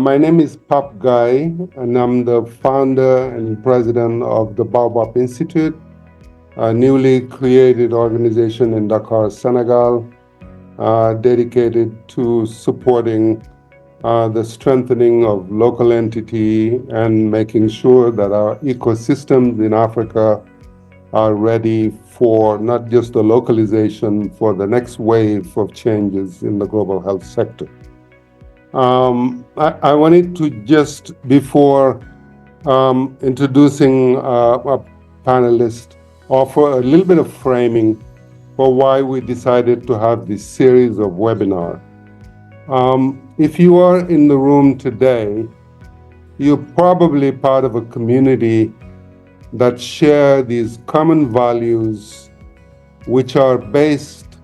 My name is Pape Gaye, and I'm the founder and president of the Baobab Institute, a newly created organization in Dakar, Senegal, dedicated to supporting the strengthening of local entity and making sure that our ecosystems in Africa are ready for not just the localization, for the next wave of changes in the global health sector. I wanted to just, before introducing a panelist, offer a little bit of framing for why we decided to have this series of webinars. If you are in the room today, you're probably part of a community that share these common values which are based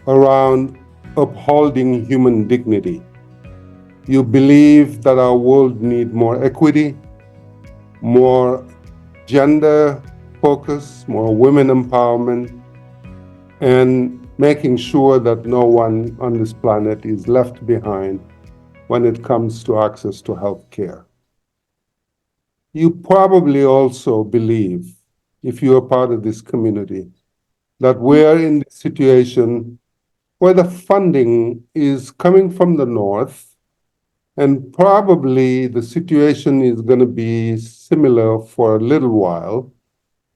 around upholding human dignity. You believe that our world needs more equity, more gender focus, more women empowerment, and making sure that no one on this planet is left behind when it comes to access to health care. You probably also believe, if you are part of this community, that we're in this situation where the funding is coming from the North, and probably the situation is going to be similar for a little while,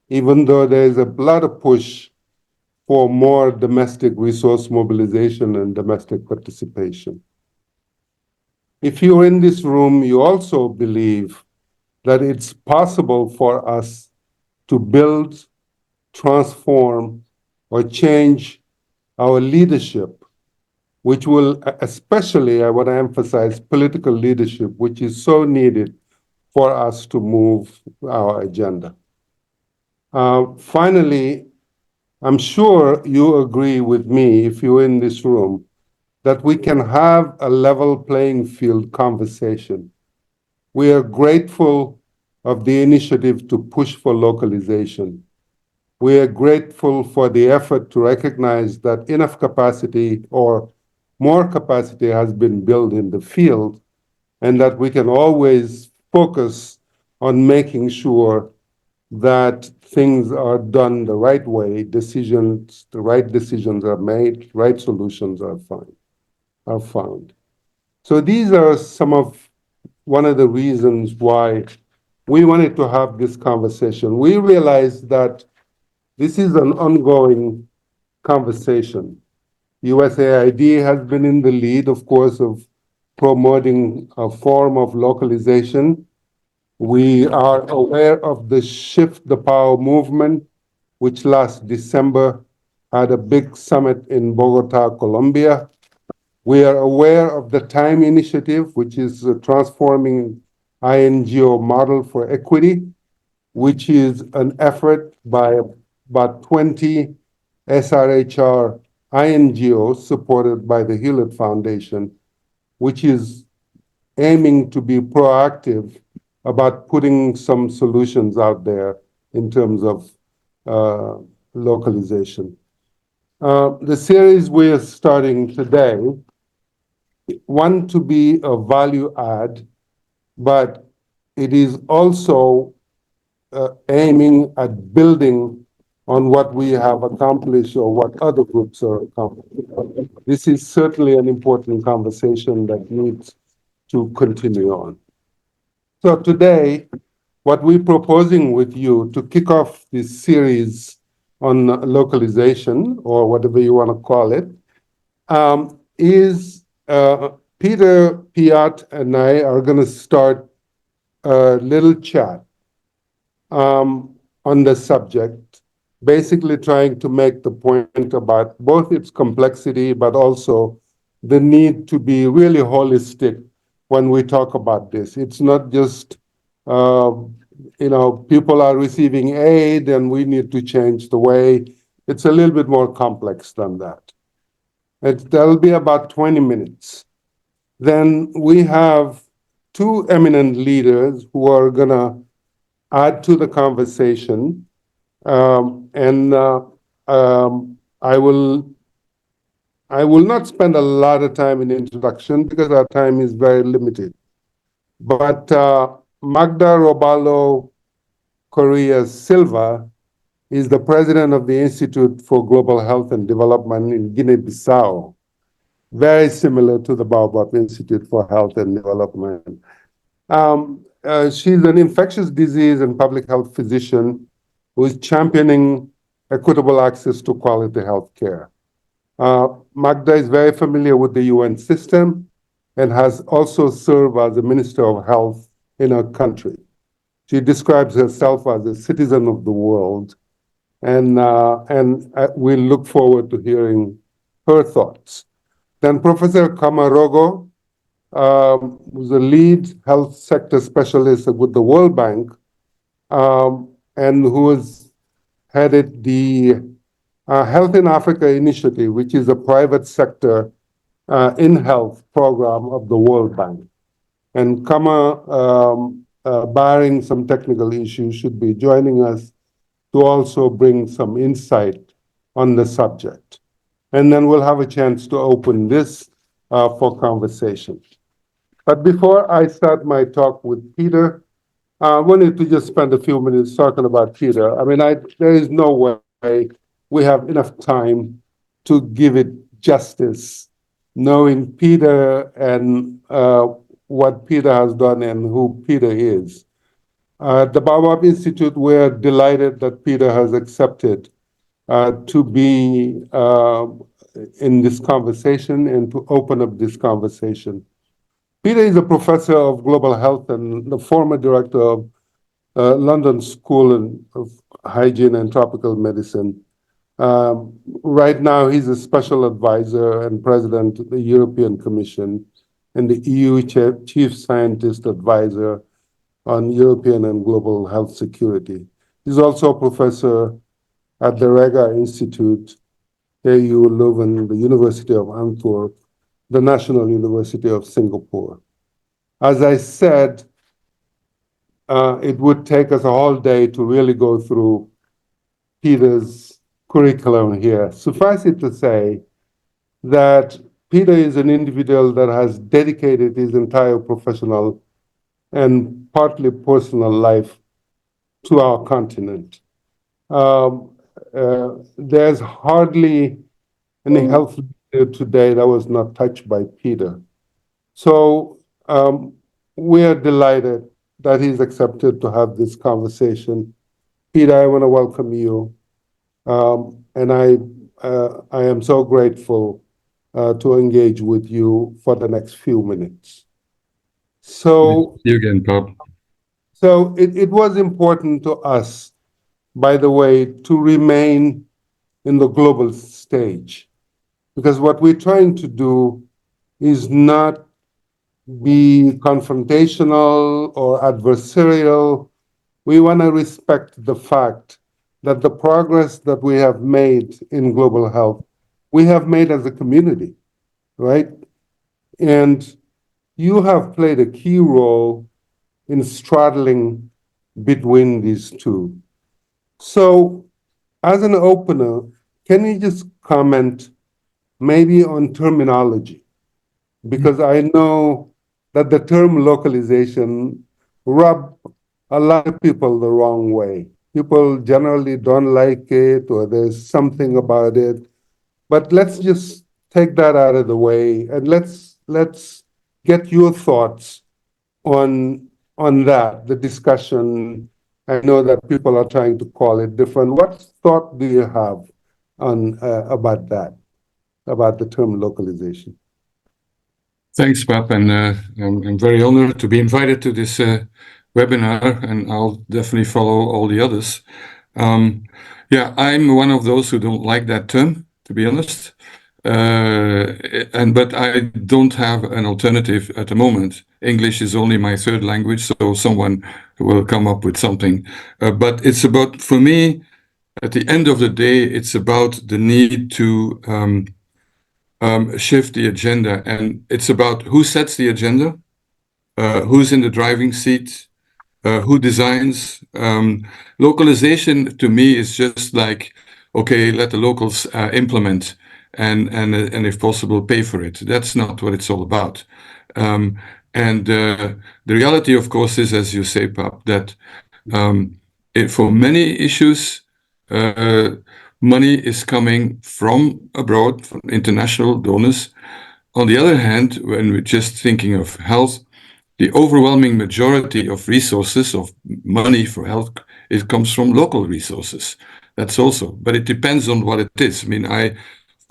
even though there's a lot of push for more domestic resource mobilization and domestic participation. If you're in this room, you also believe that it's possible for us to build, transform, or change our leadership, which will, especially, I want to emphasize political leadership, which is so needed for us to move our agenda. Finally, I'm sure you agree with me, if you're in this room, that we can have a level playing field conversation. We are grateful of the initiative to push for localization. We are grateful for the effort to recognize that enough capacity or more capacity has been built in the field, and that we can always focus on making sure that things are done the right way, the right decisions are made, right solutions are found. So these are one of the reasons why we wanted to have this conversation. We realized that this is an ongoing conversation. USAID has been in the lead, of course, of promoting a form of localization. We are aware of the Shift the Power movement, which last December had a big summit in Bogota, Colombia. We are aware of the Time Initiative, which is transforming INGO model for equity, which is an effort by about 20 SRHR INGOs supported by the Hewlett Foundation, which is aiming to be proactive about putting some solutions out there in terms of localization. The series we are starting today want to be a value add, but it is also aiming at building on what we have accomplished or what other groups are accomplishing. This is certainly an important conversation that needs to continue on. So today, what we're proposing with you to kick off this series on localization, or whatever you want to call it, is Peter, Piot, and I are going to start a little chat on the subject, basically trying to make the point about both its complexity, but also the need to be really holistic when we talk about this. It's not just, people are receiving aid and we need to change the way. It's a little bit more complex than that. That'll be about 20 minutes. Then we have two eminent leaders who are going to add to the conversation. I will not spend a lot of time in introduction because our time is very limited. But Magda Roblo Correa Silva is the president of the Institute for Global Health and Development in Guinea-Bissau, very similar to the Baobab Institute for Health and Development. She's an infectious disease and public health physician who is championing equitable access to quality health care. Magda is very familiar with the UN system and has also served as the Minister of Health in her country. She describes herself as a citizen of the world, and we look forward to hearing her thoughts. Then Professor Camarogo, who's a lead health sector specialist with the World Bank, and who has headed the Health in Africa initiative, which is a private sector in health program of the World Bank. And Kama, barring some technical issues, should be joining us to also bring some insight on the subject. And then we'll have a chance to open this for conversation. But before I start my talk with Peter, I wanted to just spend a few minutes talking about Peter. I mean, there is no way we have enough time to give it justice, knowing Peter and what Peter has done and who Peter is. The Baobab Institute, we're delighted that Peter has accepted to be in this conversation and to open up this conversation. Peter is a professor of global health and the former director of London School of Hygiene and Tropical Medicine. Right now, he's a special advisor and president of the European Commission and the EU Chief Scientist Advisor on European and global health security. He's also a professor at the Rega Institute, AU Leuven, the University of Antwerp, the National University of Singapore. As I said, it would take us a whole day to really go through Peter's curriculum here. Suffice it to say that Peter is an individual that has dedicated his entire professional and partly personal life to our continent. There's hardly any health leader today that was not touched by Peter. So we are delighted that he's accepted to have this conversation. Peter, I want to welcome you. And I am so grateful to engage with you for the next few minutes. So, you again, Pape. So it was important to us, by the way, to remain in the global stage, because what we're trying to do is not be confrontational or adversarial. We want to respect the fact that the progress that we have made in global health, we have made as a community, right? And you have played a key role in straddling between these two. So, as an opener, can you just comment maybe on terminology? Because I know that the term localization rub a lot of people the wrong way. People generally don't like it, or there's something about it. But let's just take that out of the way, and let's get your thoughts on that, the discussion. I know that people are trying to call it different. What thought do you have on about that, about the term localization? Thanks, Pape, and I'm very honored to be invited to this webinar, and I'll definitely follow all the others. Yeah, I'm one of those who don't like that term, to be honest. But I don't have an alternative at the moment. English is only my third language, so someone will come up with something. But it's about, for me, at the end of the day, it's about the need to shift the agenda, and it's about who sets the agenda, who's in the driving seat, who designs. Localization to me is just like, okay, let the locals implement and if possible pay for it. That's not what it's all about. And the reality, of course, is, as you say, Pape, that for many issues, money is coming from abroad, from international donors. On the other hand, when we're just thinking of health, the overwhelming majority of resources, of money for health, it comes from local resources. That's also, but it depends on what it is. I mean, of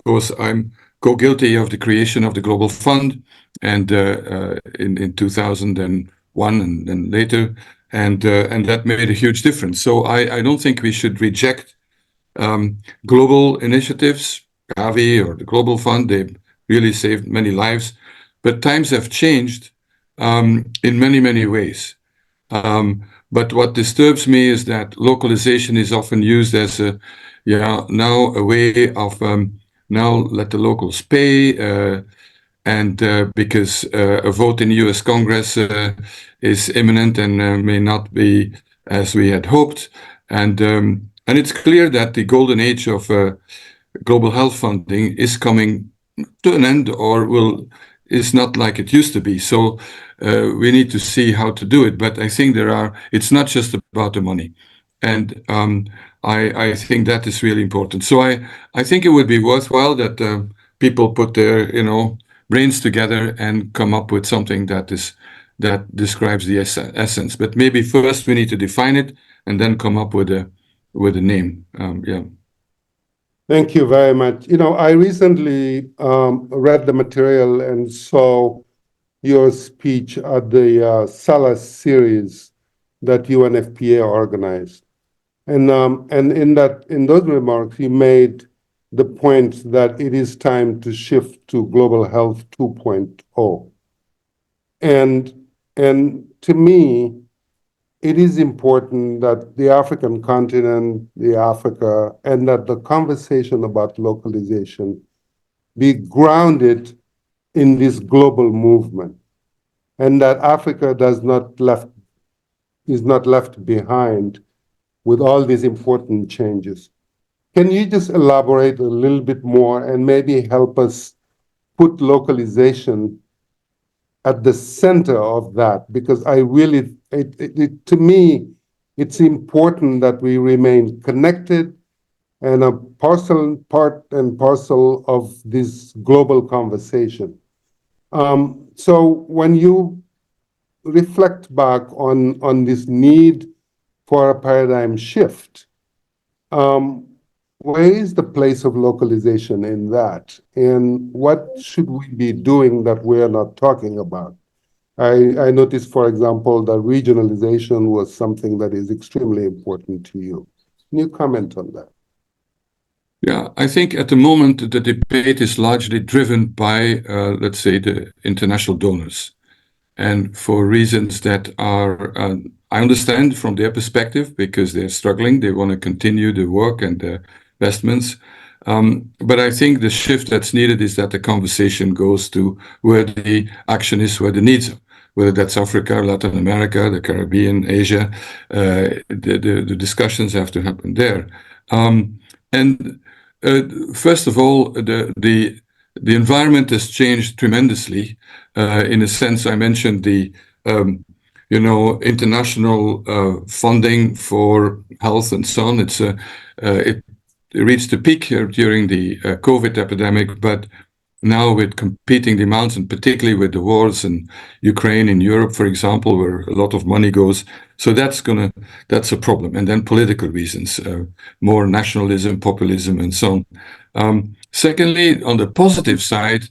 course, I'm co-guilty of the creation of the Global Fund, and in 2001 and then later, and that made a huge difference. So I don't think we should reject global initiatives, Gavi or the Global Fund. They really saved many lives, but times have changed in many, many ways. But what disturbs me is that localization is often used as now a way of now let the locals pay, and because a vote in the US Congress is imminent and may not be as we had hoped, and it's clear that the golden age of global health funding is coming to an end, or is not like it used to be. So we need to see how to do it. But I think it's not just about the money. And I think that is really important. So I think it would be worthwhile that people put their brains together and come up with something that describes the essence. But maybe first we need to define it and then come up with a name. Yeah. Thank you very much. I recently read the material and saw your speech at the Salas series that UNFPA organized. And in those remarks, you made the point that it is time to shift to Global Health 2.0. And to me, it is important that the African continent, Africa, and that the conversation about localization be grounded in this global movement, and that Africa is not left behind with all these important changes. Can you just elaborate a little bit more and maybe help us put localization at the center of that? Because to me, it's important that we remain connected and a part and parcel of this global conversation. So when you reflect back on this need for a paradigm shift, where is the place of localization in that? And what should we be doing that we're not talking about? I noticed, for example, that regionalization was something that is extremely important to you. Can you comment on that? Yeah, I think at the moment the debate is largely driven by, let's say, the international donors. And for reasons that are, I understand from their perspective, because they're struggling, they want to continue the work and the investments. But I think the shift that's needed is that the conversation goes to where the action is, where the needs are, whether that's Africa, Latin America, the Caribbean, Asia. The discussions have to happen there. And first of all, the environment has changed tremendously. In a sense, I mentioned the international funding for health and so on. It reached a peak here during the COVID epidemic, but now with competing demands, and particularly with the wars in Ukraine, in Europe, for example, where a lot of money goes, so that's a problem. And then political reasons, more nationalism, populism, and so on. Secondly, on the positive side,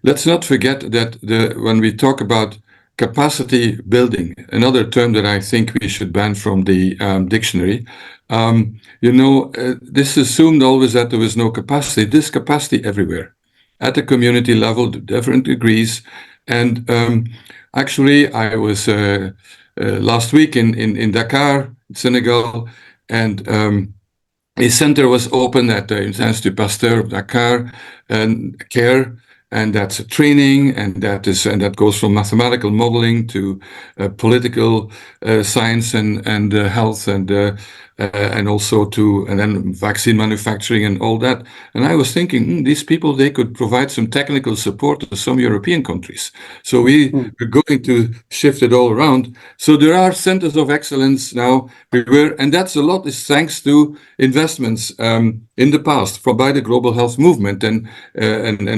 let's not forget that when we talk about capacity building, another term that I think we should ban from the dictionary, this assumed always that there was no capacity. There's capacity everywhere, at the community level, to different degrees. And actually, I was last week in Dakar, Senegal, and a center was opened at the Institut Pasteur of Dakar, and CARE, and that's a training, and that goes from mathematical modeling to political science and health and and also and then vaccine manufacturing and all that. And I was thinking, these people, they could provide some technical support to some European countries. So we are going to shift it all around. So there are centers of excellence now everywhere, and that's a lot is thanks to investments in the past by the global health movement, and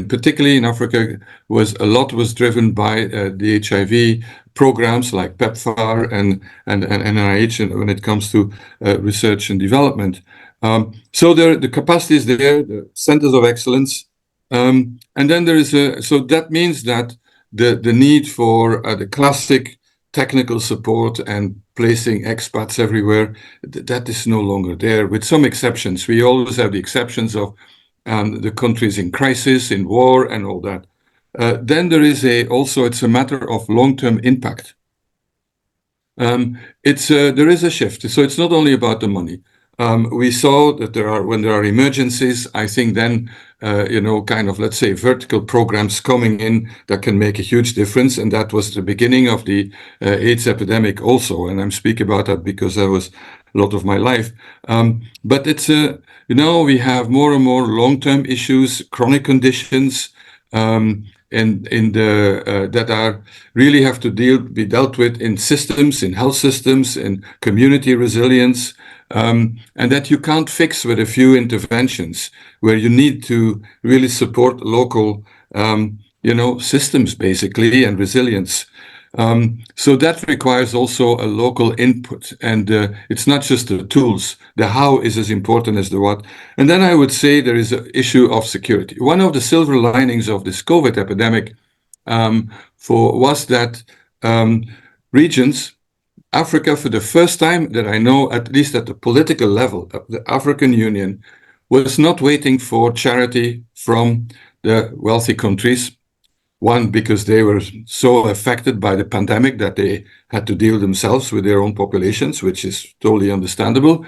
particularly in Africa, a lot was driven by the HIV programs like PEPFAR and NIH, and when it comes to research and development. So the capacity is there, the centers of excellence, and then there is so that means that the need for the classic technical support and placing expats everywhere, that is no longer there, with some exceptions. We always have the exceptions of the countries in crisis, in war, and all that. Then there is it's a matter of long-term impact. There is a shift, so it's not only about the money. We saw that when there are emergencies, I think then kind of, let's say, vertical programs coming in that can make a huge difference, and that was the beginning of the AIDS epidemic also. And I'm speaking about that because that was a lot of my life. But it's we have more and more long-term issues, chronic conditions, that are really have to be dealt with in systems, in health systems, in community resilience, and that you can't fix with a few interventions, where you need to really support local, systems basically, and resilience. So that requires also a local input, and it's not just the tools. The how is as important as the what. And then I would say there is an issue of security. One of the silver linings of this COVID epidemic was that regions, Africa, for the first time that I know, at least at the political level, the African Union was not waiting for charity from the wealthy countries. One, because they were so affected by the pandemic that they had to deal themselves with their own populations, which is totally understandable.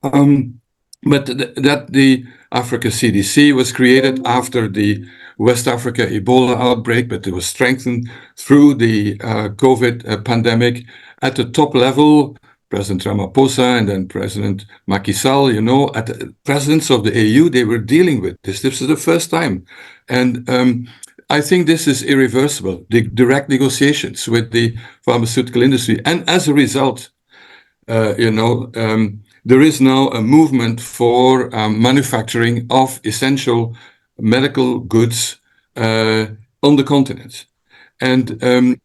But that the Africa CDC was created after the West Africa Ebola outbreak, but it was strengthened through the COVID pandemic. At the top level, President Ramaphosa and then President Macky Sall, at the presidents of the AU, they were dealing with this. This is the first time. And I think this is irreversible, the direct negotiations with the pharmaceutical industry. And as a result, there is now a movement for manufacturing of essential medical goods on the continent. And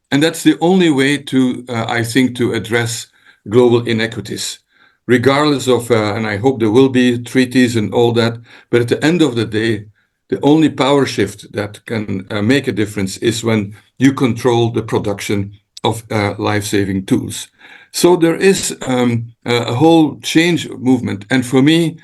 that's the only way to, I think, to address global inequities, regardless of, and I hope there will be treaties and all that, but at the end of the day, the only power shift that can make a difference is when you control the production of life-saving tools. So there is a whole change movement. And for me,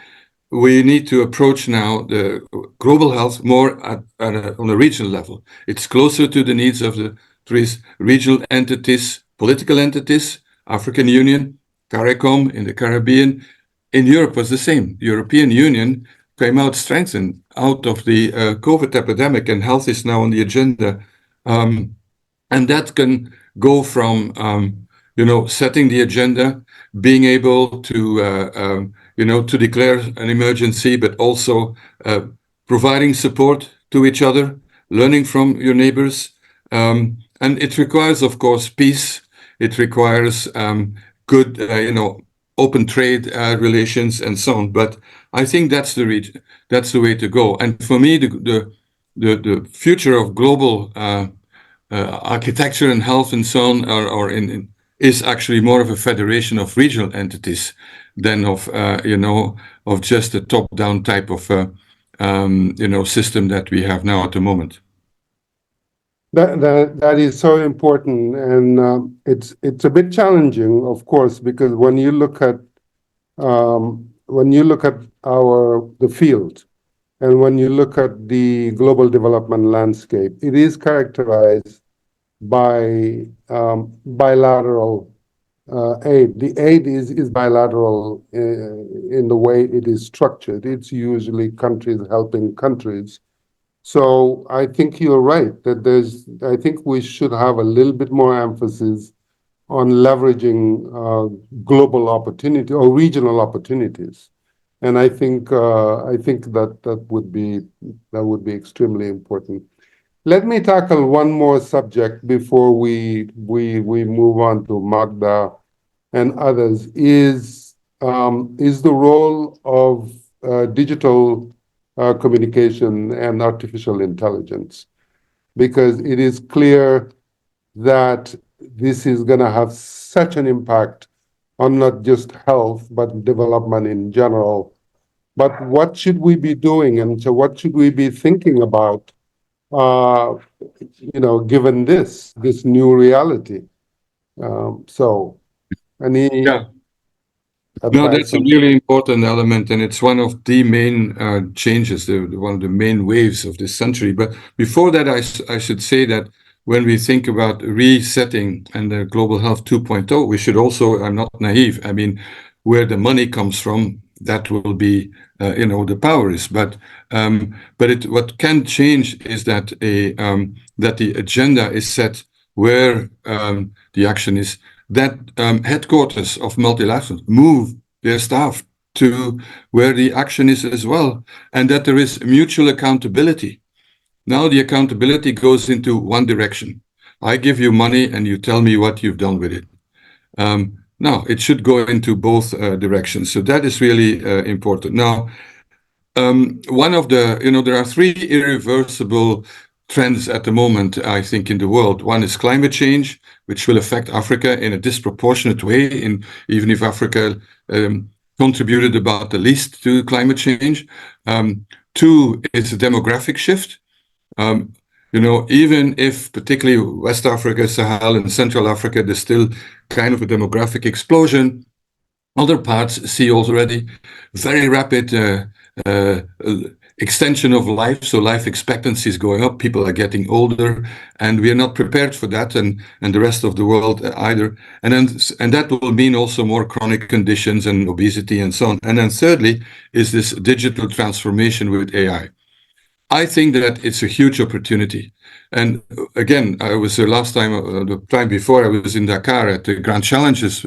we need to approach now the global health more on a regional level. It's closer to the needs of the three regional entities, political entities, African Union, CARICOM in the Caribbean. In Europe was the same. European Union came out strengthened out of the COVID epidemic, and health is now on the agenda. And that can go from, setting the agenda, being able to, to declare an emergency, but also providing support to each other, learning from your neighbors. And it requires, of course, peace. It requires good, open trade relations and so on. But I think that's the way to go. And for me, the future of global architecture and health and so on is actually more of a federation of regional entities than of just a top-down type of system that we have now at the moment. That is so important, and it's a bit challenging, of course, because when you look at the field, and when you look at the global development landscape, it is characterized by bilateral aid. The aid is bilateral in the way it is structured. It's usually countries helping countries. So I think you're right that I think we should have a little bit more emphasis on leveraging global opportunity or regional opportunities. And I think that would be extremely important. Let me tackle one more subject before we move on to Magda and others. Is the role of digital communication and artificial intelligence, because it is clear that this is going to have such an impact on not just health, but development in general. But what should we be doing? And so what should we be thinking about, given this new reality? So any Yeah. No, advice that's a on really important element, and it's one of the main changes, one of the main waves of this century. But before that, I should say that when we think about resetting and the Global Health 2.0, we should also, I'm not naive, I mean, where the money comes from, that will be, the power is. But what can change is that that the agenda is set where the action is, that headquarters of multilaterals move their staff to where the action is as well, and that there is mutual accountability. Now the accountability goes into one direction. I give you money and you tell me what you've done with it. No, it should go into both directions. So that is really important. Now, one of the, there are three irreversible trends at the moment, I think, in the world. One is climate change, which will affect Africa in a disproportionate way, even if Africa contributed about the least to climate change. Two is a demographic shift. Even if particularly West Africa, Sahel, and Central Africa, there's still kind of a demographic explosion. Other parts see already very rapid extension of life, so life expectancy is going up, people are getting older, and we are not prepared for that, and the rest of the world either. And that will mean also more chronic conditions and obesity and so on. And then thirdly is this digital transformation with AI. I think that it's a huge opportunity. And again, I was last time, the time before, I was in Dakar at the Grand Challenges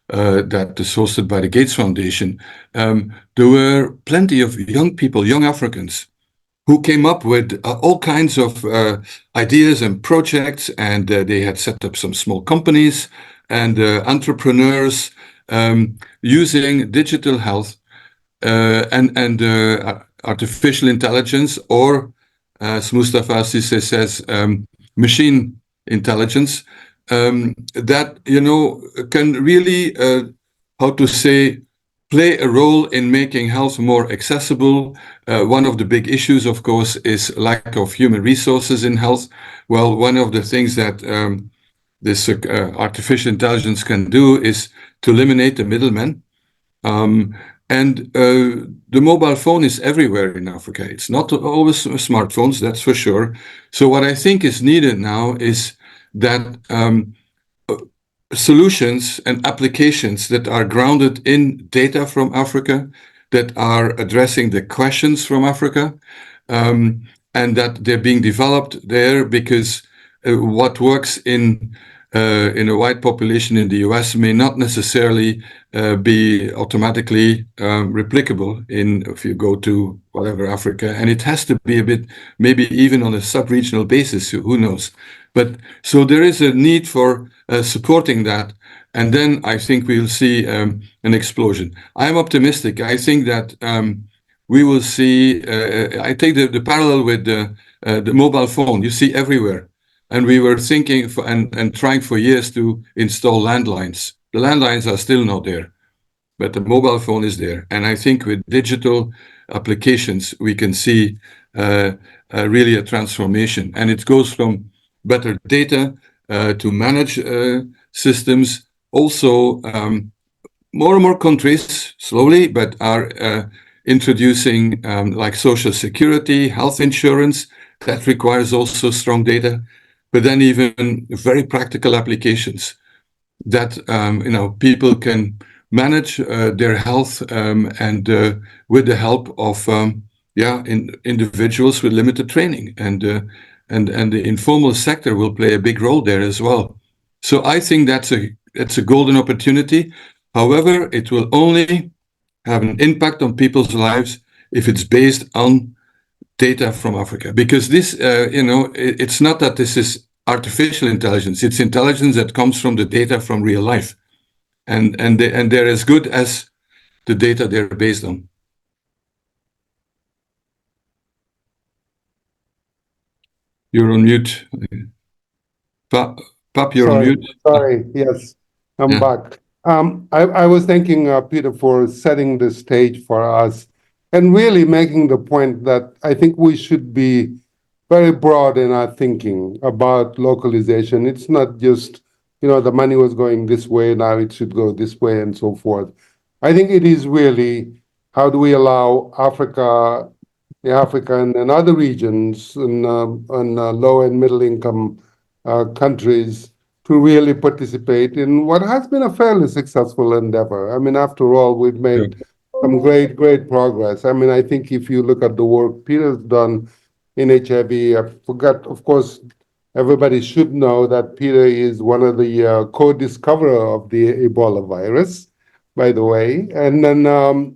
that is hosted by the Gates Foundation. There were plenty of young people, young Africans, who came up with all kinds of ideas and projects, and they had set up some small companies and entrepreneurs using digital health and artificial intelligence, or as Mustafa Sisse says, machine intelligence, that can really, how to say, play a role in making health more accessible. One of the big issues, of course, is lack of human resources in health. Well, one of the things that this artificial intelligence can do is to eliminate the middlemen. And the mobile phone is everywhere in Africa. It's not always smartphones, that's for sure. So what I think is needed now is that solutions and applications that are grounded in data from Africa, that are addressing the questions from Africa, and that they're being developed there, because what works in a white population in the US may not necessarily be automatically replicable if you go to whatever Africa, and it has to be a bit, maybe even on a sub-regional basis, who knows. But so there is a need for supporting that, and then I think we'll see an explosion. I'm optimistic. I think that we will see, I take the parallel with the mobile phone you see everywhere. And we were thinking and trying for years to install landlines. The landlines are still not there, but the mobile phone is there. And I think with digital applications, we can see really a transformation. And it goes from better data to manage systems. Also, more and more countries, slowly, but are introducing like social security, health insurance. That requires also strong data. But then even very practical applications that people can manage their health and with the help of individuals with limited training, and the informal sector will play a big role there as well. So I think that's a golden opportunity. However, it will only have an impact on people's lives if it's based on data from Africa. Because this, it's not that this is artificial intelligence. It's intelligence that comes from the data from real life, and they're as good as the data they're based on. You're on mute. Pape, you're on mute. Sorry, yes, I'm back. I was thanking Peter for setting the stage for us and really making the point that I think we should be very broad in our thinking about localization. It's not just, the money was going this way, now it should go this way, and so forth. I think it is really how do we allow the African and other regions and low and middle income countries to really participate in what has been a fairly successful endeavor. I mean, after all, we've made some great progress. I mean, I think if you look at the work Peter's done in HIV, I forgot, of course, everybody should know that Peter is one of the co-discoverer of the Ebola virus, by the way. And then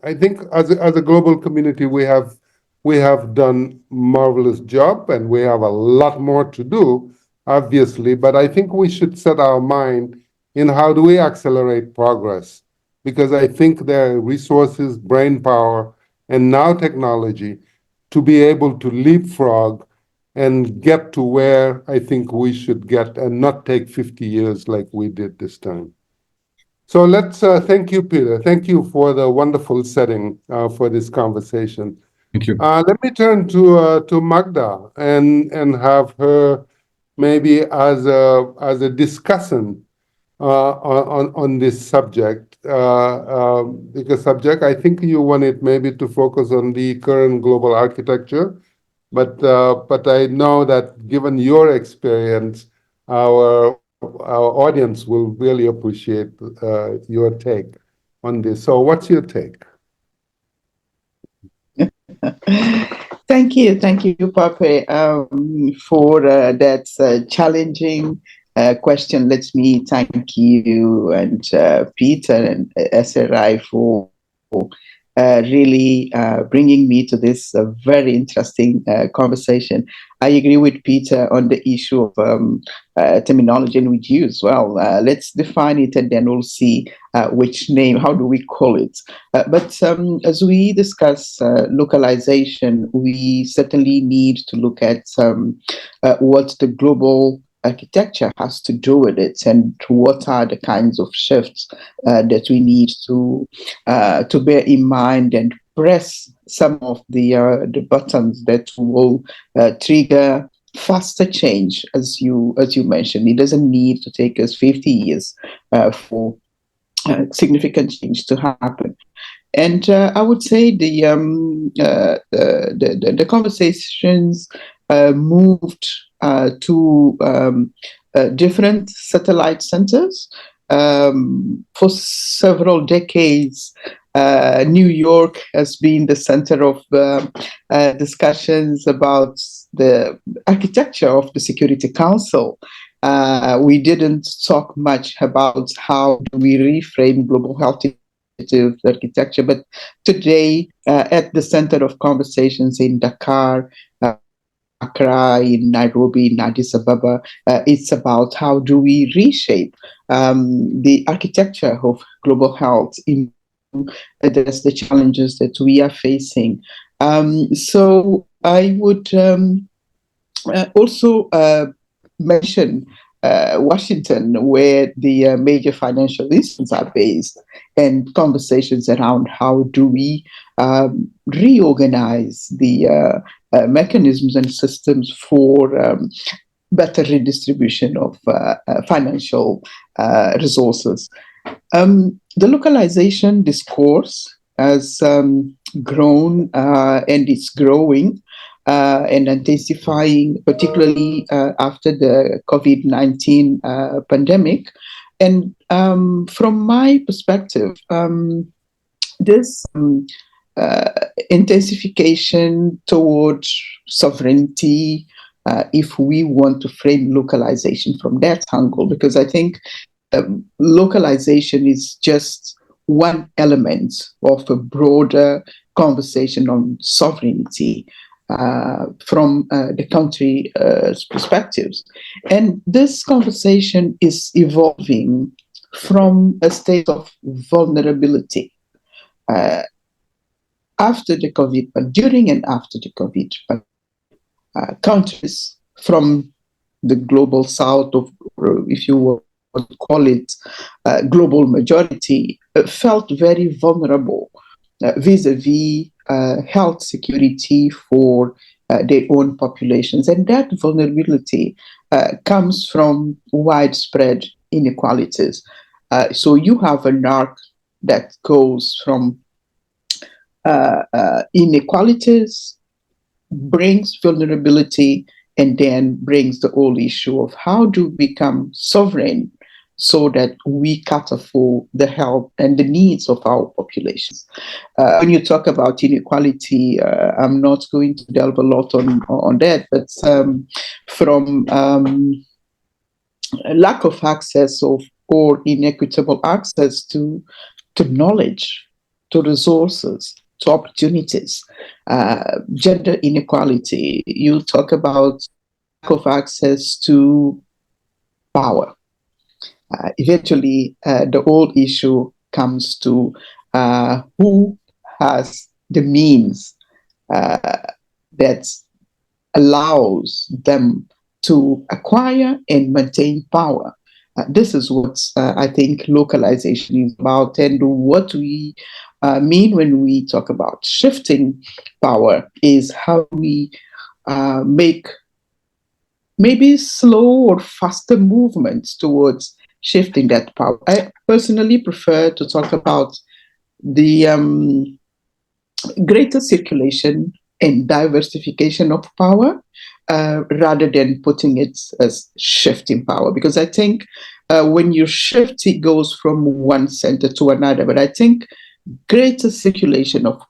I think as a global community, we have done marvelous job, and we have a lot more to do, obviously, but I think we should set our mind in how do we accelerate progress, because I think there are resources, brain power, and now technology to be able to leapfrog and get to where I think we should get and not take 50 years like we did this time. So let's thank you, Peter. Thank you for the wonderful setting for this conversation. Thank you. Let me turn to Magda and have her maybe as a discussant on this subject, because I think you wanted maybe to focus on the current global architecture, but I know that given your experience, our audience will really appreciate your take on this. So, what's your take? Thank you, Pape, for that challenging question. Let me thank you and Peter and SRI for really bringing me to this very interesting conversation. I agree with Peter on the issue of terminology, and with you as well. Let's define it, and then we'll see which name, how do we call it? But as we discuss localization, we certainly need to look at what the global architecture has to do with it, and what are the kinds of shifts that we need to bear in mind and press some of the buttons that will trigger faster change. As you mentioned, it doesn't need to take us 50 years for significant change to happen. And I would say the conversations moved to different satellite centers. For several decades, New York has been the center of discussions about the architecture of the Security Council. We didn't talk much about how do we reframe global health architecture, but today, at the center of conversations in Dakar, Accra, in Nairobi, in Addis Ababa, it's about how do we reshape the architecture of global health in address the challenges that we are facing. So I would also mention Washington, where the major financial institutions are based, and conversations around how do we reorganize the mechanisms and systems for better redistribution of financial resources. The localization discourse has grown and it's growing and intensifying, particularly after the COVID-19 pandemic. And from my perspective, this intensification towards sovereignty, if we want to frame localization from that angle, because I think localization is just one element of a broader conversation on sovereignty from the country's perspectives. And this conversation is evolving from a state of vulnerability after the COVID, but during and after the COVID. Countries from the global south, of, if you want to call it global majority, felt very vulnerable vis-a-vis health security for their own populations. And that vulnerability comes from widespread inequalities. So you have an arc that goes from inequalities, brings vulnerability, and then brings the whole issue of how do we become sovereign so that we cater for the health and the needs of our populations. When you talk about inequality, I'm not going to delve a lot on that, but from lack of access or inequitable access to knowledge, to resources, to opportunities, gender inequality. You talk about lack of access to power. Eventually, the whole issue comes to who has the means that allows them to acquire and maintain power. This is what I think localization is about, and what we mean when we talk about shifting power is how we make maybe slow or faster movements towards shifting that power. I personally prefer to talk about the greater circulation and diversification of power rather than putting it as shifting power, because I think when you shift, it goes from one center to another. But I think greater circulation of power,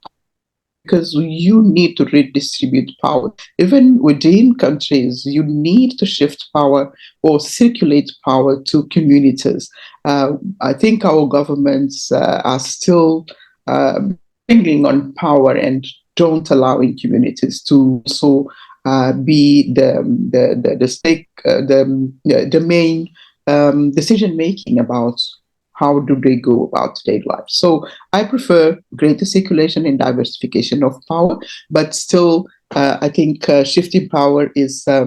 because you need to redistribute power. Even within countries, you need to shift power or circulate power to communities. I think our governments are still bringing on power and don't allowing communities to also be the stake, the main decision making about how do they go about their lives. So I prefer greater circulation and diversification of power, but still I think shifting power is a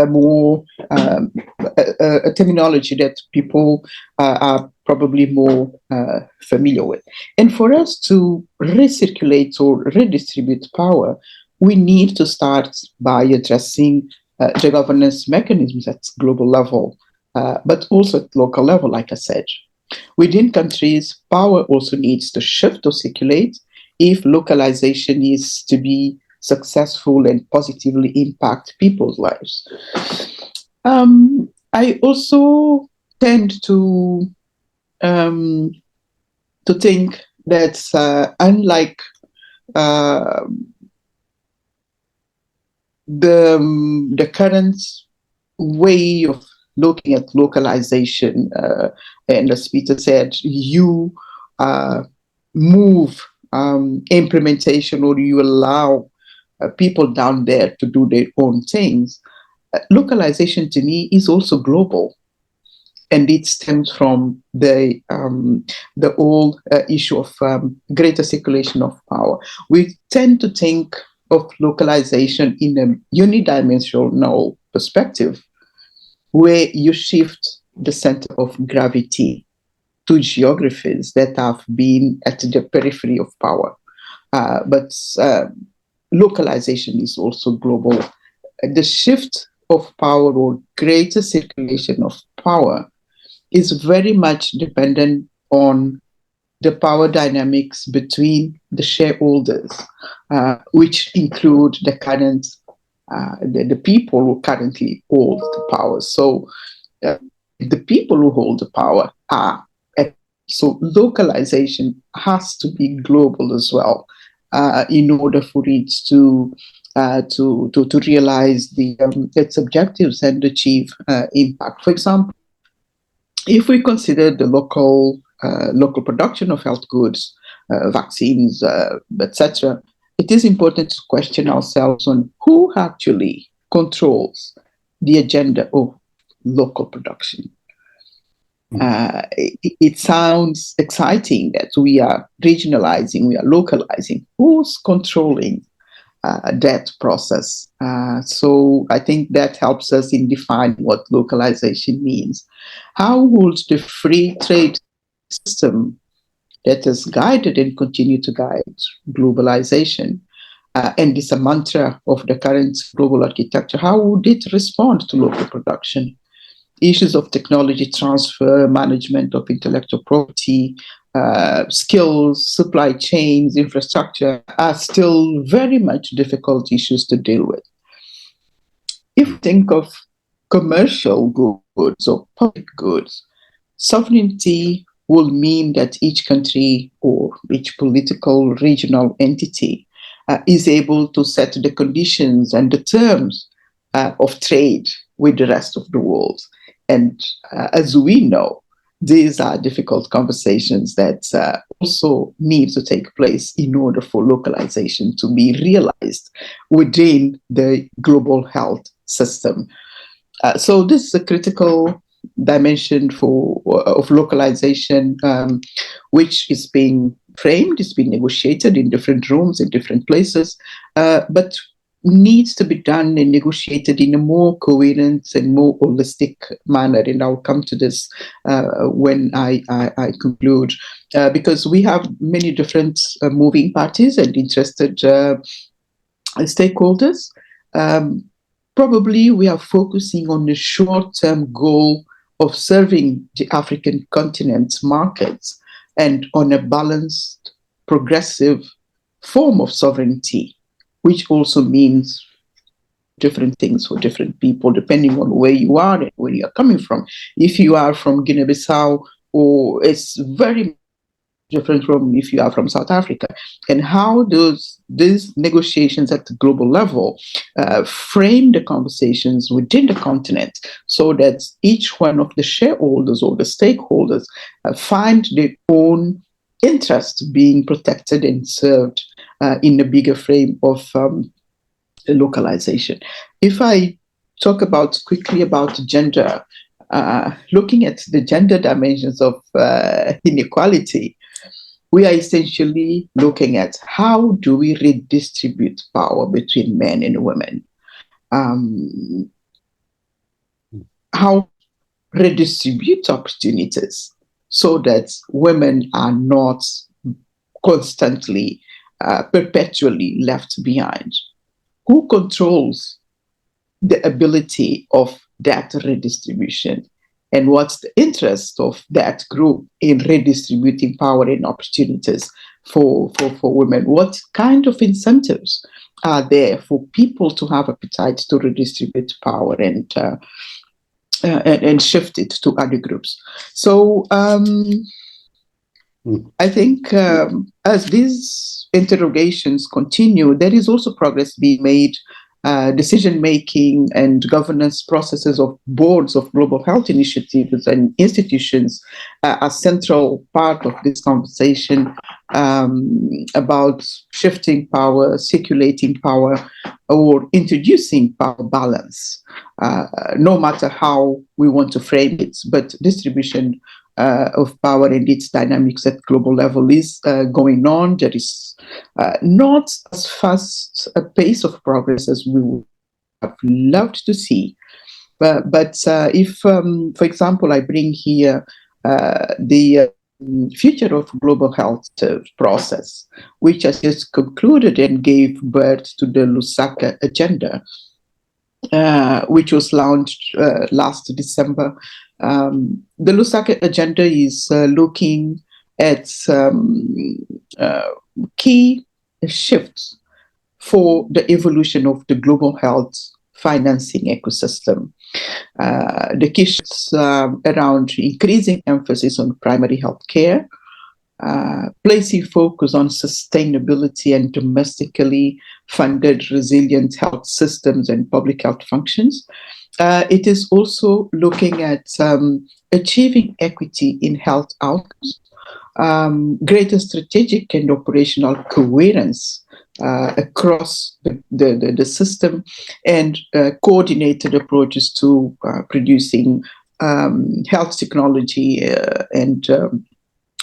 more a terminology that people are probably more familiar with. And for us to recirculate or redistribute power, we need to start by addressing the governance mechanisms at global level, but also at local level, like I said. Within countries, power also needs to shift or circulate if localization is to be successful and positively impact people's lives. I also tend to think that unlike the current way of looking at localization, and as Peter said, you move implementation, or you allow people down there to do their own things. Localization to me is also global, and it stems from the whole issue of greater circulation of power. We tend to think of localization in a unidimensional perspective, where you shift the center of gravity to geographies that have been at the periphery of power. But localization is also global. The shift of power, or greater circulation of power, is very much dependent on the power dynamics between the shareholders, which include the current the people who currently hold the power. So the people who hold the power are. So localization has to be global as well in order for it to to realize its objectives and achieve impact. For example, if we consider the local production of health goods, vaccines, etc., it is important to question ourselves on who actually controls the agenda of local production. It sounds exciting that we are regionalizing, we are localizing. Who's controlling that process? So I think that helps us in defining what localization means. How would the free trade system that has guided and continue to guide globalization, and is a mantra of the current global architecture, how would it respond to local production? Issues of technology transfer, management of intellectual property, skills, supply chains, infrastructure are still very much difficult issues to deal with. If you think of commercial goods or public goods, sovereignty will mean that each country or each political regional entity is able to set the conditions and the terms of trade with the rest of the world. And as we know, these are difficult conversations that also need to take place in order for localization to be realized within the global health system. So this is a critical dimension of localization, which is being framed, is being negotiated in different rooms, in different places, but needs to be done and negotiated in a more coherent and more holistic manner. And I'll come to this when I conclude, because we have many different moving parties and interested stakeholders. Probably we are focusing on the short-term goal of serving the African continent's markets and on a balanced, progressive form of sovereignty, which also means different things for different people, depending on where you are and where you are coming from. If you are from Guinea-Bissau, or it's very different from if you are from South Africa, and how does these negotiations at the global level frame the conversations within the continent so that each one of the shareholders or the stakeholders find their own interest being protected and served in the bigger frame of localization. If I talk quickly about gender, looking at the gender dimensions of inequality, we are essentially looking at how do we redistribute power between men and women? How redistribute opportunities so that women are not constantly, perpetually left behind? Who controls the ability of that redistribution? And what's the interest of that group in redistributing power and opportunities for women? What kind of incentives are there for people to have appetite to redistribute power and shift it to other groups? So I think as these interrogations continue, there is also progress being made. Decision-making and governance processes of boards of global health initiatives and institutions are central part of this conversation about shifting power, circulating power, or introducing power balance, no matter how we want to frame it. But distribution of power and its dynamics at global level is going on. There is not as fast a pace of progress as we would have loved to see. But if, for example, I bring here the future of global health process, which has just concluded and gave birth to the Lusaka Agenda, which was launched last December. The Lusaka Agenda is looking at key shifts for the evolution of the global health financing ecosystem. The key shifts around increasing emphasis on primary health care, placing focus on sustainability and domestically funded resilient health systems and public health functions. It is also looking at achieving equity in health outcomes, greater strategic and operational coherence across the system, and coordinated approaches to producing health technology and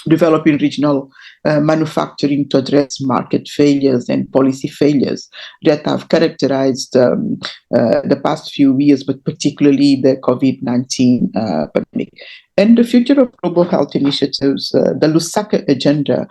developing regional manufacturing to address market failures and policy failures that have characterized the past few years, but particularly the COVID-19 pandemic. And the future of global health initiatives, the Lusaka agenda,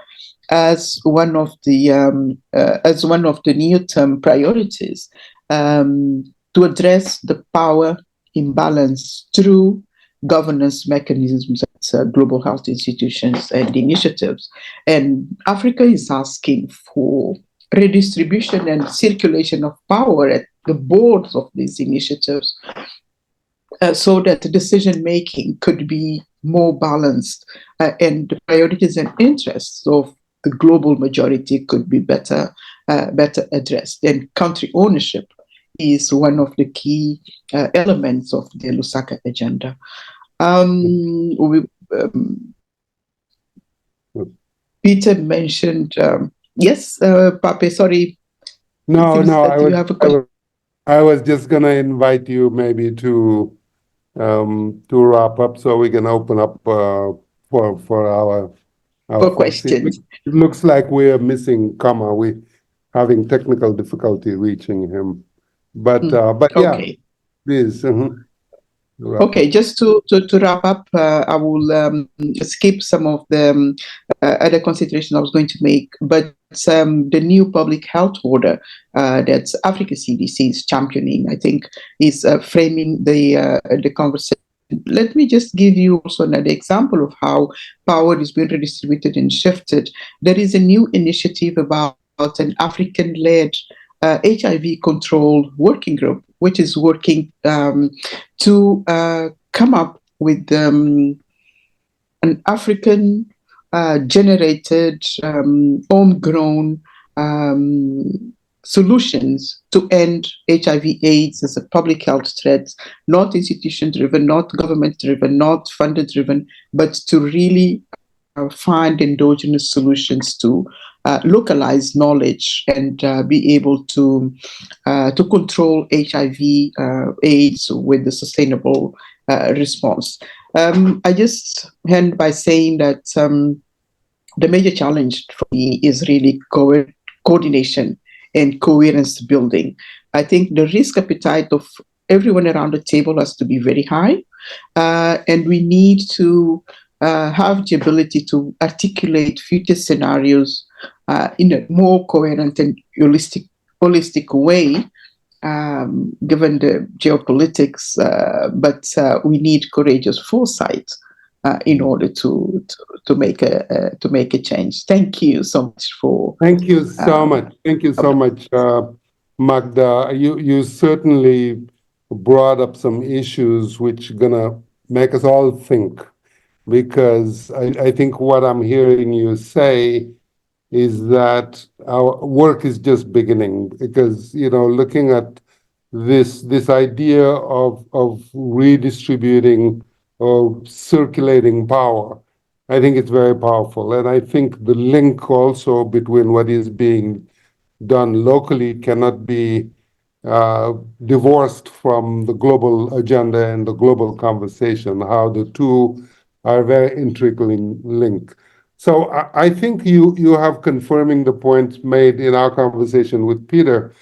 as one of the near-term priorities, to address the power imbalance through governance mechanisms at global health institutions and initiatives. And Africa is asking for redistribution and circulation of power at the boards of these initiatives, so that the decision-making could be more balanced, and the priorities and interests of the global majority could be better addressed. And country ownership is one of the key elements of the Lusaka agenda. Peter mentioned, yes, Pape, sorry. No, You have a question? I was just going to invite you maybe to wrap up so we can open up for our questions. It looks like we're missing Kama. We're having technical difficulty reaching him. But yeah, okay. Please. Okay, just to wrap up, I will skip some of the other considerations I was going to make, but the new public health order that Africa CDC is championing, I think, is framing the conversation. Let me just give you also another example of how power is being redistributed and shifted. There is a new initiative about an African-led HIV control working group, which is working to come up with an African generated, homegrown solutions to end HIV/AIDS as a public health threat, not institution-driven, not government-driven, not funded-driven, but to really find endogenous solutions to localize knowledge and be able to control HIV/AIDS with a sustainable response. I just end by saying that the major challenge for me is really coordination and coherence building. I think the risk appetite of everyone around the table has to be very high, and we need to have the ability to articulate future scenarios in a more coherent and holistic way, given the geopolitics, but we need courageous foresight in order to make a change. Thank you so much for. Thank you so much. Thank you so much, Magda. You certainly brought up some issues which are gonna make us all think, because I think what I'm hearing you say is that our work is just beginning, because looking at this idea of redistributing or circulating power, I think it's very powerful. And I think the link also between what is being done locally cannot be divorced from the global agenda and the global conversation, how the two are very intricately linked. So I think you have confirming the points made in our conversation with Peter,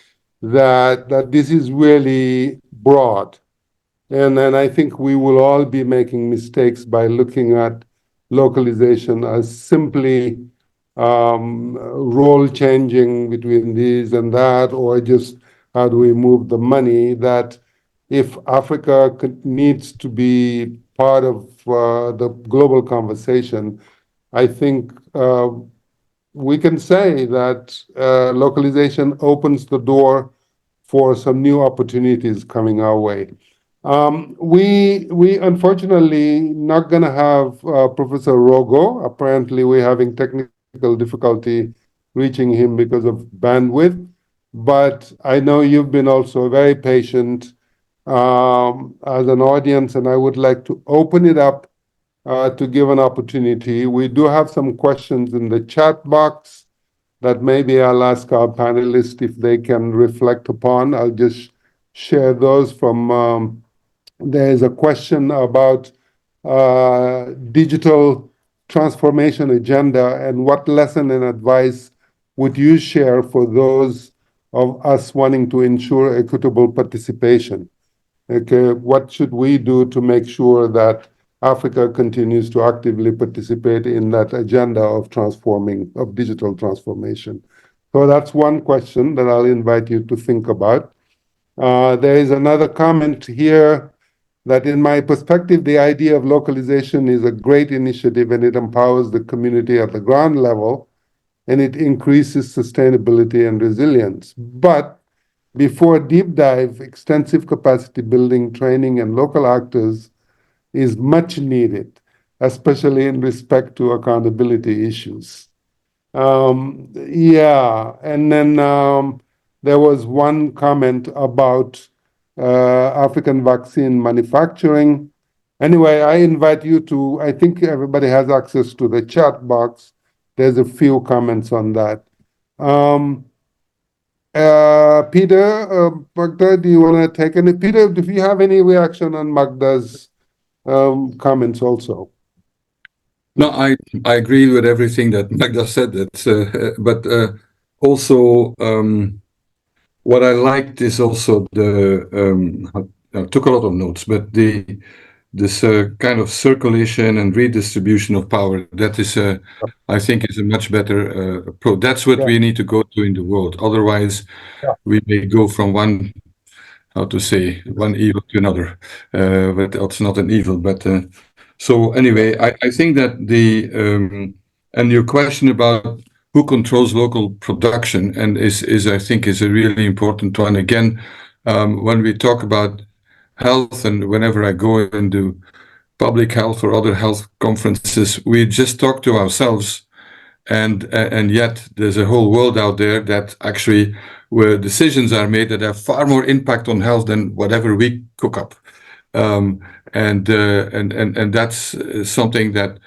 that this is really broad. And then I think we will all be making mistakes by looking at localization as simply role changing between this and that, or just how do we move the money. That if Africa needs to be part of the global conversation, I think we can say that localization opens the door for some new opportunities coming our way. We unfortunately not gonna have Professor Rogo. Apparently, we're having technical difficulty reaching him because of bandwidth. But I know you've been also very patient as an audience, and I would like to open it up to give an opportunity. We do have some questions in the chat box that maybe I'll ask our panelists if they can reflect upon. I'll just share those from. There is a question about digital transformation agenda and what lesson and advice would you share for those of us wanting to ensure equitable participation? Okay, what should we do to make sure that Africa continues to actively participate in that agenda of digital transformation? So that's one question that I'll invite you to think about. There is another comment here that in my perspective, the idea of localization is a great initiative and it empowers the community at the ground level and it increases sustainability and resilience. But before deep dive, extensive capacity building, training, and local actors is much needed, especially in respect to accountability issues. Yeah, and then there was one comment about African vaccine manufacturing. Anyway, I invite you to, I think everybody has access to the chat box. There's a few comments on that. Peter, Magda, do you want to take any? Peter, do you have any reaction on Magda's comments also? No, I agree with everything that Magda said. But also what I liked is also I took a lot of notes, but this kind of circulation and redistribution of power, that is, I think, is a much better approach. That's what we need to go to in the world. Otherwise, we may go from one evil to another. But it's not an evil. But so anyway, I think that and your question about who controls local production and is I think is a really important one. Again, when we talk about health and whenever I go into public health or other health conferences, we just talk to ourselves, and yet there's a whole world out there that actually where decisions are made that have far more impact on health than whatever we cook up, and that's something that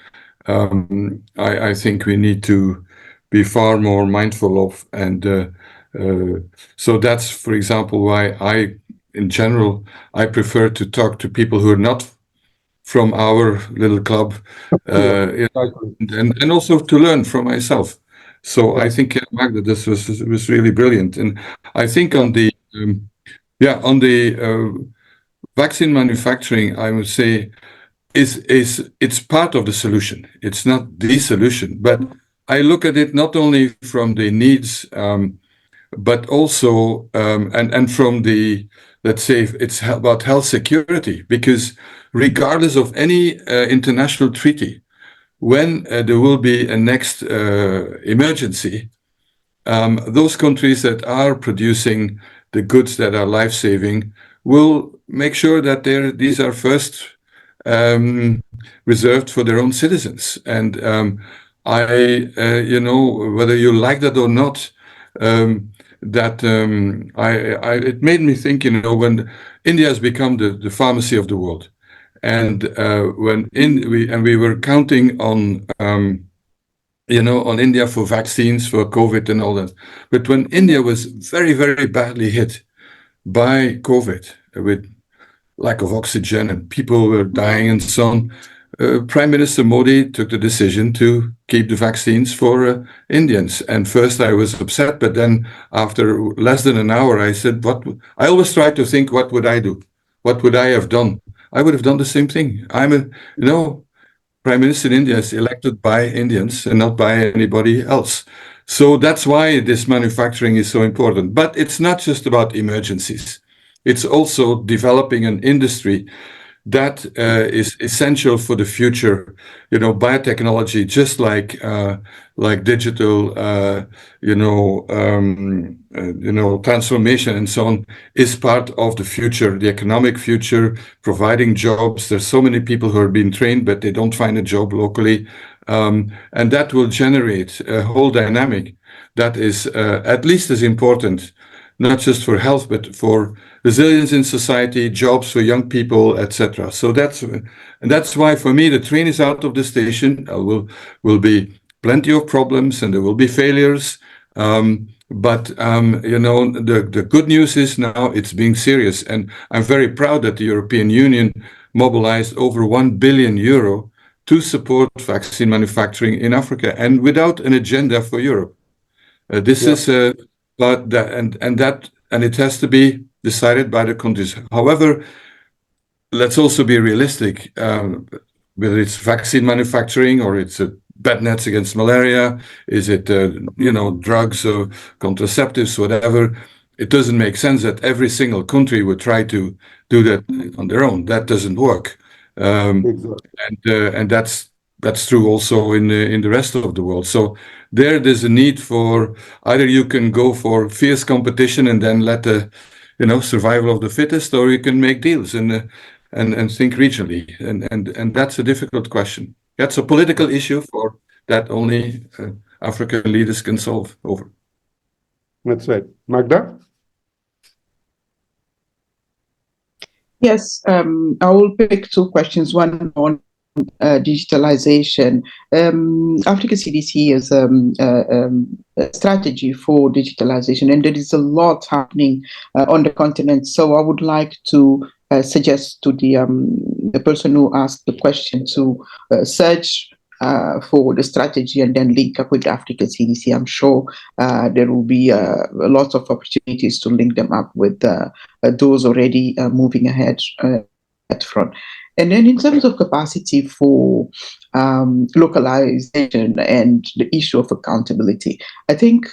I think we need to be far more mindful of, and so that's, for example, why in general, I prefer to talk to people who are not from our little club, and also to learn from myself. So I think, Magda, this was really brilliant, and I think on the vaccine manufacturing, I would say it's part of the solution. It's not the solution, but I look at it not only from the needs, but also and from the, let's say, it's about health security, because regardless of any international treaty, when there will be a next emergency, those countries that are producing the goods that are life-saving will make sure that these are first reserved for their own citizens. And whether you like that or not, it made me think, when India has become the pharmacy of the world, and we were counting on India for vaccines for COVID and all that, but when India was very, very badly hit by COVID with lack of oxygen and people were dying and so on, Prime Minister Modi took the decision to keep the vaccines for Indians. And first I was upset, but then after less than an hour, I said, I always try to think, what would I do? What would I have done? I would have done the same thing. I'm Prime Minister in India is elected by Indians and not by anybody else. So that's why this manufacturing is so important. But it's not just about emergencies. It's also developing an industry that is essential for the future. Biotechnology, just like digital, transformation and so on, is part of the future, the economic future, providing jobs. There's so many people who are being trained, but they don't find a job locally, and that will generate a whole dynamic that is at least as important, not just for health, but for resilience in society, jobs for young people, etc. So that's why, for me, the train is out of the station. Will be plenty of problems, and there will be failures. But the good news is now it's being serious, and I'm very proud that the European Union mobilized over €1 billion to support vaccine manufacturing in Africa, and without an agenda for Europe. This is but that and it has to be decided by the countries. However, let's also be realistic. Whether it's vaccine manufacturing or it's bed nets against malaria, is it drugs or contraceptives, whatever. It doesn't make sense that every single country would try to do that on their own. That doesn't work, exactly. And that's true also in the rest of the world. So there's a need for either you can go for fierce competition and then let the survival of the fittest, or you can make deals and think regionally, and that's a difficult question. That's a political issue for that only African leaders can solve over. That's right. Magda? Yes, I will pick two questions. One on digitalization. Africa CDC is a strategy for digitalization, and there is a lot happening on the continent. So I would like to suggest to the person who asked the question to search for the strategy and then link up with Africa CDC. I'm sure there will be lots of opportunities to link them up with those already moving ahead at front. And then in terms of capacity for localization and the issue of accountability, I think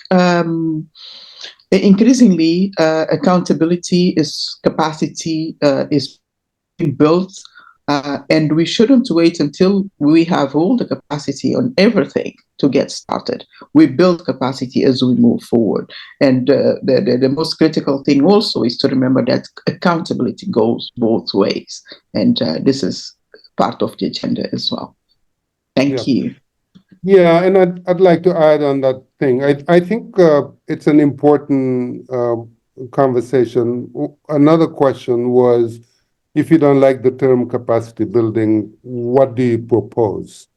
increasingly accountability is capacity is being built, and we shouldn't wait until we have all the capacity on everything to get started. We build capacity as we move forward. And the most critical thing also is to remember that accountability goes both ways. And this is part of the agenda as well. Thank you. Yeah, and I'd like to add on that thing. I think it's an important conversation. Another question was, if you don't like the term capacity building, what do you propose?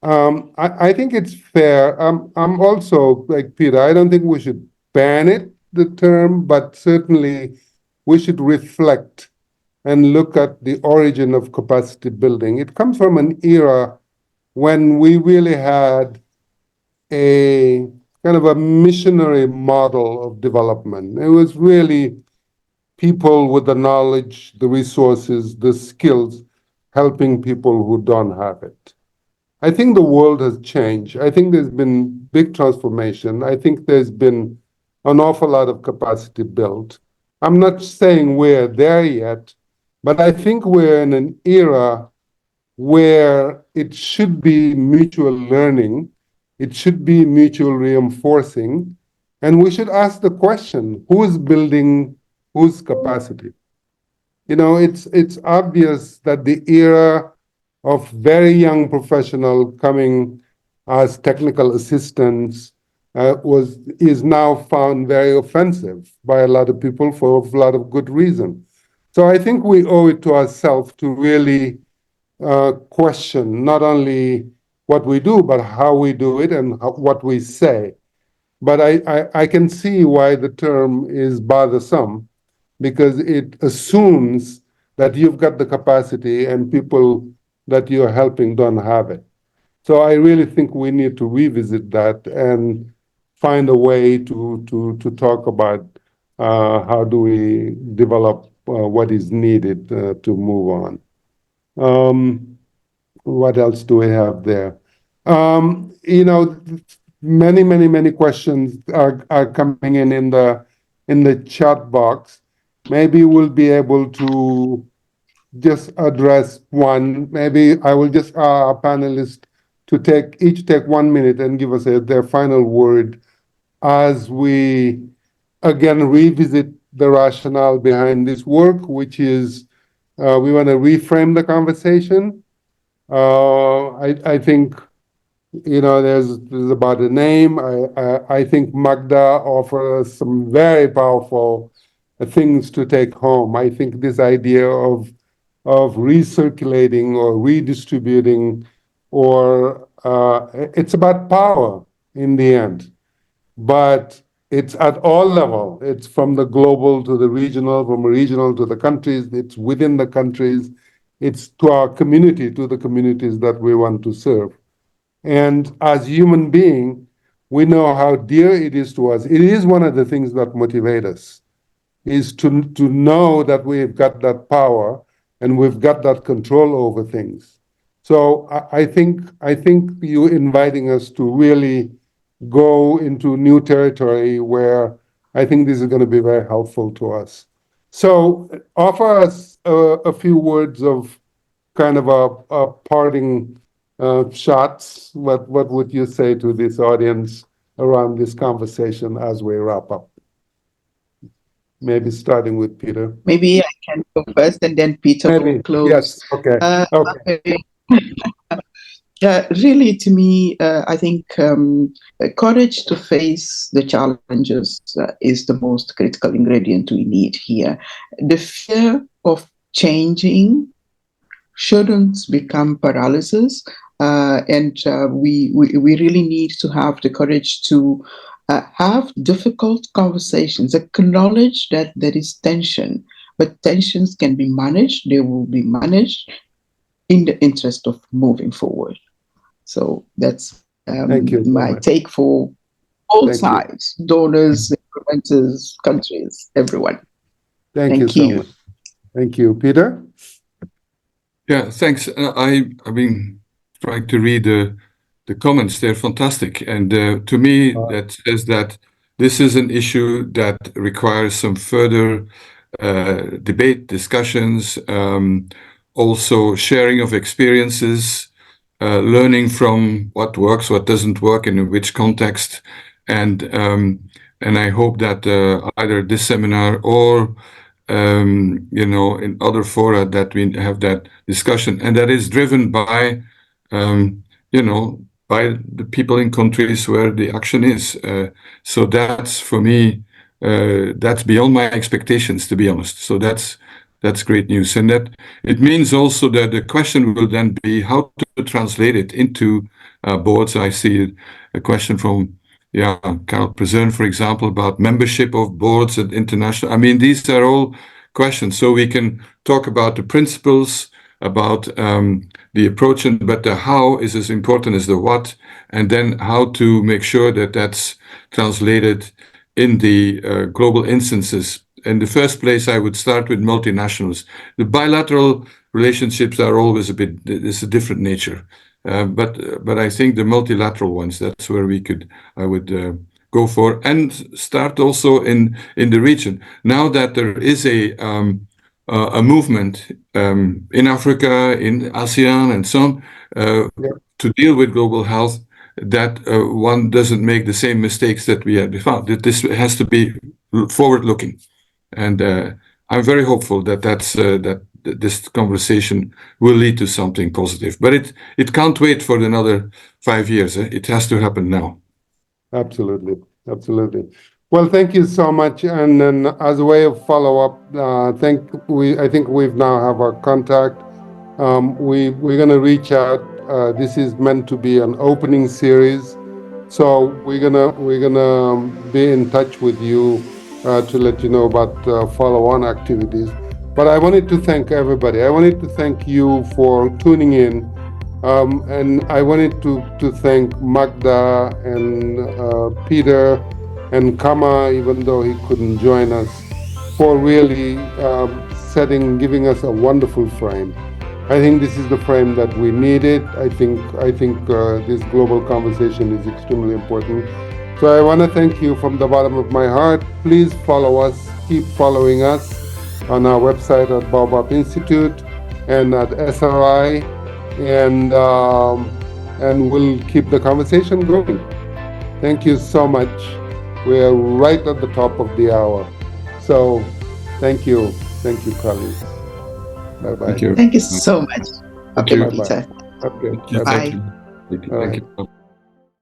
I think it's fair. I'm also like Peter. I don't think we should ban it, the term, but certainly we should reflect and look at the origin of capacity building. It comes from an era when we really had a kind of a missionary model of development. It was really people with the knowledge, the resources, the skills, helping people who don't have it. I think the world has changed. I think there's been big transformation. I think there's been an awful lot of capacity built. I'm not saying we're there yet, but I think we're in an era where it should be mutual learning, it should be mutual reinforcing, and we should ask the question, who is building whose capacity? It's obvious that the era of very young professional coming as technical assistants is now found very offensive by a lot of people for a lot of good reason. So I think we owe it to ourselves to really question not only what we do, but how we do it and what we say. But I can see why the term is bothersome, because it assumes that you've got the capacity and people that you're helping don't have it. So I really think we need to revisit that and find a way to talk about how do we develop what is needed to move on. What else do we have there? Many questions are coming in the chat box. Maybe we'll be able to just address one. Maybe I will just our panelists to take 1 minute and give us their final word as we again revisit the rationale behind this work, which is we want to reframe the conversation. I think there's about a name. I think Magda offers some very powerful things to take home. I think this idea of recirculating or redistributing, or it's about power in the end, but it's at all level. It's from the global to the regional, from regional to the countries. It's within the countries. It's to our community, to the communities that we want to serve. And as human being, we know how dear it is to us. It is one of the things that motivate us, is to know that we've got that power and we've got that control over things. So I think you inviting us to really go into new territory where I think this is going to be very helpful to us. So offer us a few words of kind of a parting shots. What would you say to this audience around this conversation as we wrap up? Maybe starting with Peter. Maybe I can go first and then Peter will close. Yes, okay. Okay. Really, to me, I think courage to face the challenges is the most critical ingredient we need here. The fear of changing shouldn't become paralysis, and we really need to have the courage to have difficult conversations, acknowledge that there is tension, but tensions can be managed. They will be managed in the interest of moving forward. So that's my take for all sides, donors, implementers, countries, everyone. Thank you so much. Thank you. Peter? Yeah, thanks. I've been trying to read the comments. They're fantastic. And to me, that says that this is an issue that requires some further debate, discussions, also sharing of experiences, learning from what works, what doesn't work, and in which context. And I hope that either this seminar or in other fora that we have that discussion, and that is driven by by the people in countries where the action is. So that's, for me, that's beyond my expectations, to be honest. So that's great news. And that it means also that the question will then be how to translate it into boards. I see a question from Carol Prezern, for example, about membership of boards at international. I mean, these are all questions. So we can talk about the principles, about the approach, but the how is as important as the what, and then how to make sure that that's translated in the global instances. In the first place, I would start with multinationals. The bilateral relationships are always it's a different nature. But I think the multilateral ones, that's where I would go for, and start also in the region. Now that there is a movement in Africa, in ASEAN, and so on, to deal with global health, that one doesn't make the same mistakes that we had before. That this has to be forward-looking, and I'm very hopeful that that this conversation will lead to something positive. But it can't wait for another 5 years. It has to happen now. Absolutely. Well, thank you so much. And then, as a way of follow-up, I think we've now have our contact. We're going to reach out. This is meant to be an opening series, so we're gonna be in touch with you to let you know about follow-on activities. But I wanted to thank everybody. I wanted to thank you for tuning in. And I wanted to thank Magda and Peter and Kama, even though he couldn't join us, for really giving us a wonderful frame. I think this is the frame that we needed. I think this global conversation is extremely important. So I want to thank you from the bottom of my heart. Please follow us. Keep following us on our website at Baobab Institute. and at SRI, and we'll keep the conversation going. Thank you so much. We're right at the top of the hour. So thank you, colleagues. Bye-bye. Thank you. Thank you so much, Thank you. Peter. Okay, Thank you. Bye. Thank you. All Thank right. you.